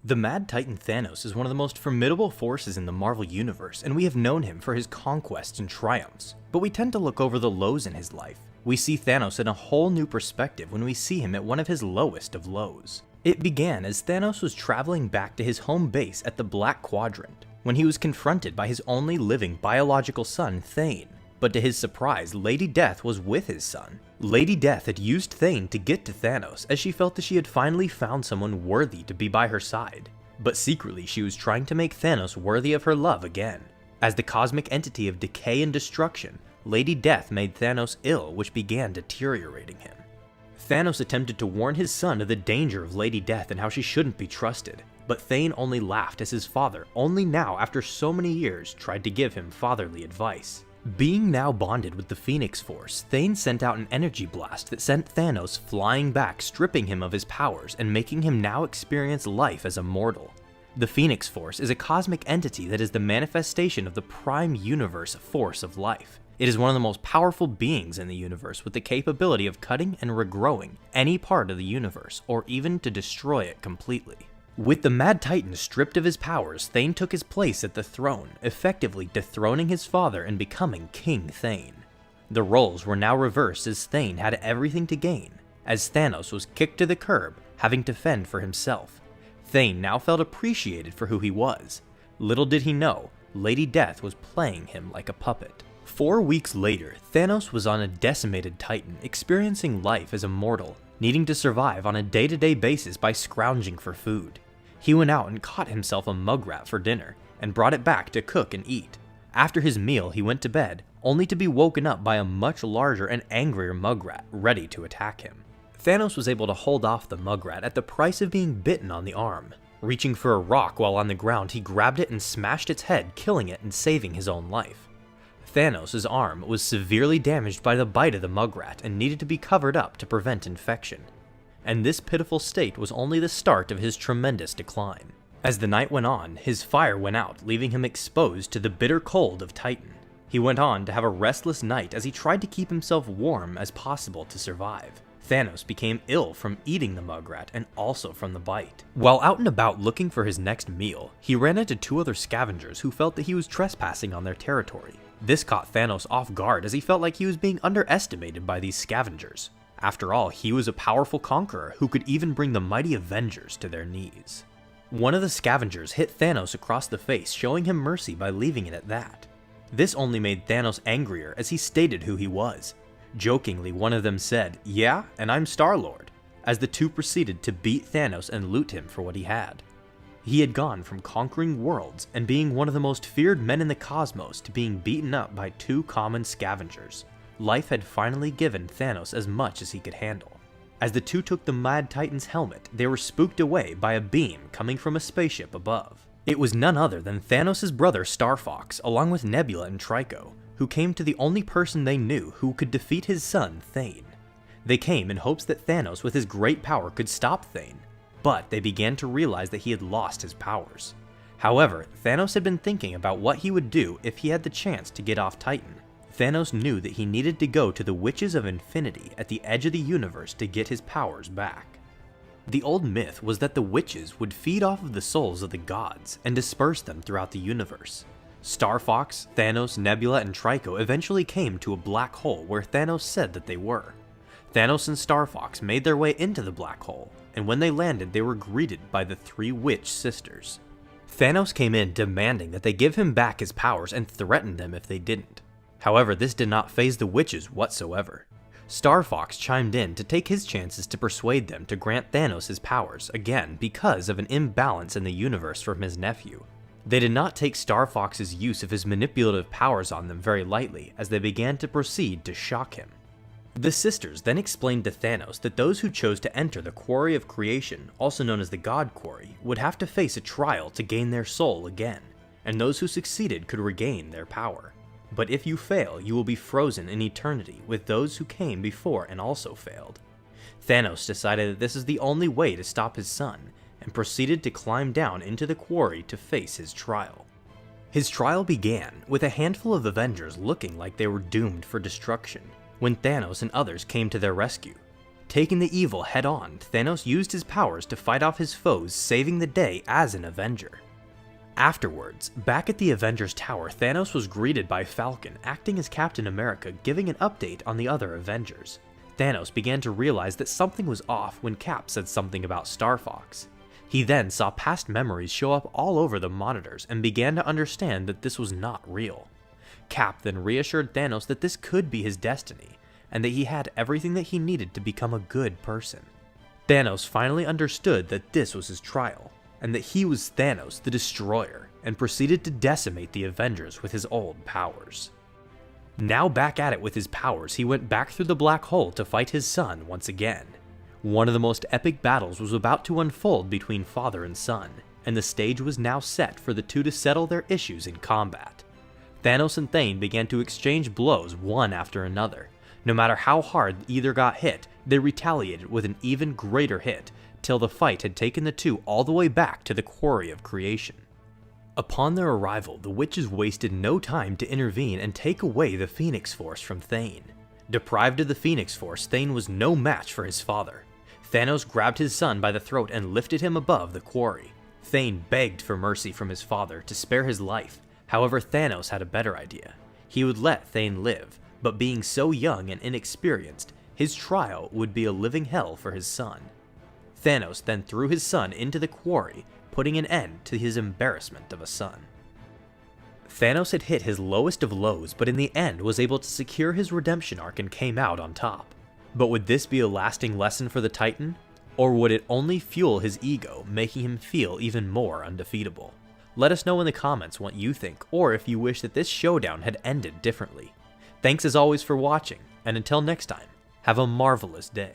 The Mad Titan Thanos is one of the most formidable forces in the Marvel Universe, and we have known him for his conquests and triumphs, but we tend to look over the lows in his life. We see Thanos in a whole new perspective when we see him at one of his lowest of lows. It began as Thanos was traveling back to his home base at the Black Quadrant, when he was confronted by his only living biological son, Thane. But to his surprise, Lady Death was with his son. Lady Death had used Thane to get to Thanos, as she felt that she had finally found someone worthy to be by her side. But secretly, she was trying to make Thanos worthy of her love again. As the cosmic entity of decay and destruction, Lady Death made Thanos ill, which began deteriorating him. Thanos attempted to warn his son of the danger of Lady Death and how she shouldn't be trusted, but Thane only laughed as his father, only now after so many years, tried to give him fatherly advice. Being now bonded with the Phoenix Force, Thane sent out an energy blast that sent Thanos flying back, stripping him of his powers and making him now experience life as a mortal. The Phoenix Force is a cosmic entity that is the manifestation of the prime universe force of life. It is one of the most powerful beings in the universe, with the capability of cutting and regrowing any part of the universe, or even to destroy it completely. With the Mad Titan stripped of his powers, Thane took his place at the throne, effectively dethroning his father and becoming King Thane. The roles were now reversed, as Thane had everything to gain, as Thanos was kicked to the curb, having to fend for himself. Thane now felt appreciated for who he was. Little did he know, Lady Death was playing him like a puppet. 4 weeks later, Thanos was on a decimated Titan, experiencing life as a mortal, needing to survive on a day-to-day basis by scrounging for food. He went out and caught himself a mugrat for dinner, and brought it back to cook and eat. After his meal, he went to bed, only to be woken up by a much larger and angrier mugrat, ready to attack him. Thanos was able to hold off the mugrat at the price of being bitten on the arm. Reaching for a rock while on the ground, he grabbed it and smashed its head, killing it and saving his own life. Thanos' arm was severely damaged by the bite of the mugrat and needed to be covered up to prevent infection. And this pitiful state was only the start of his tremendous decline. As the night went on, his fire went out, leaving him exposed to the bitter cold of Titan. He went on to have a restless night as he tried to keep himself warm as possible to survive. Thanos became ill from eating the mugrat and also from the bite. While out and about looking for his next meal, he ran into 2 other scavengers who felt that he was trespassing on their territory. This caught Thanos off guard, as he felt like he was being underestimated by these scavengers. After all, he was a powerful conqueror who could even bring the mighty Avengers to their knees. One of the scavengers hit Thanos across the face, showing him mercy by leaving it at that. This only made Thanos angrier, as he stated who he was. Jokingly, one of them said, "Yeah, and I'm Star-Lord," as the 2 proceeded to beat Thanos and loot him for what he had. He had gone from conquering worlds and being one of the most feared men in the cosmos to being beaten up by 2 common scavengers. Life had finally given Thanos as much as he could handle. As the 2 took the Mad Titan's helmet, they were spooked away by a beam coming from a spaceship above. It was none other than Thanos' brother Star Fox, along with Nebula and Trico, who came to the only person they knew who could defeat his son, Thane. They came in hopes that Thanos with his great power could stop Thane, but they began to realize that he had lost his powers. However, Thanos had been thinking about what he would do if he had the chance to get off Titan. Thanos knew that he needed to go to the Witches of Infinity at the edge of the universe to get his powers back. The old myth was that the witches would feed off of the souls of the gods and disperse them throughout the universe. Star Fox, Thanos, Nebula, and Trico eventually came to a black hole where Thanos said that they were. Thanos and Star Fox made their way into the black hole, and when they landed, they were greeted by the 3 witch sisters. Thanos came in demanding that they give him back his powers and threatened them if they didn't. However, this did not faze the witches whatsoever. Star Fox chimed in to take his chances to persuade them to grant Thanos his powers, again because of an imbalance in the universe from his nephew. They did not take Star Fox's use of his manipulative powers on them very lightly, as they began to proceed to shock him. The sisters then explained to Thanos that those who chose to enter the Quarry of Creation, also known as the God Quarry, would have to face a trial to gain their soul again, and those who succeeded could regain their power. But if you fail, you will be frozen in eternity with those who came before and also failed. Thanos decided that this is the only way to stop his son, and proceeded to climb down into the quarry to face his trial. His trial began with a handful of Avengers looking like they were doomed for destruction, when Thanos and others came to their rescue. Taking the evil head on, Thanos used his powers to fight off his foes, saving the day as an Avenger. Afterwards, back at the Avengers Tower, Thanos was greeted by Falcon, acting as Captain America, giving an update on the other Avengers. Thanos began to realize that something was off when Cap said something about Star Fox. He then saw past memories show up all over the monitors and began to understand that this was not real. Cap then reassured Thanos that this could be his destiny, and that he had everything that he needed to become a good person. Thanos finally understood that this was his trial, and that he was Thanos the Destroyer, and proceeded to decimate the Avengers with his old powers. Now back at it with his powers, he went back through the black hole to fight his son once again. One of the most epic battles was about to unfold between father and son, and the stage was now set for the two to settle their issues in combat. Thanos and Thane began to exchange blows one after another. No matter how hard either got hit, they retaliated with an even greater hit, till the fight had taken the two all the way back to the Quarry of Creation. Upon their arrival, the witches wasted no time to intervene and take away the Phoenix Force from Thane. Deprived of the Phoenix Force, Thane was no match for his father. Thanos grabbed his son by the throat and lifted him above the quarry. Thane begged for mercy from his father to spare his life. However, Thanos had a better idea. He would let Thane live, but being so young and inexperienced, his trial would be a living hell for his son. Thanos then threw his son into the quarry, putting an end to his embarrassment of a son. Thanos had hit his lowest of lows, but in the end was able to secure his redemption arc and came out on top. But would this be a lasting lesson for the Titan? Or would it only fuel his ego, making him feel even more undefeatable? Let us know in the comments what you think, or if you wish that this showdown had ended differently. Thanks as always for watching, and until next time, have a marvelous day.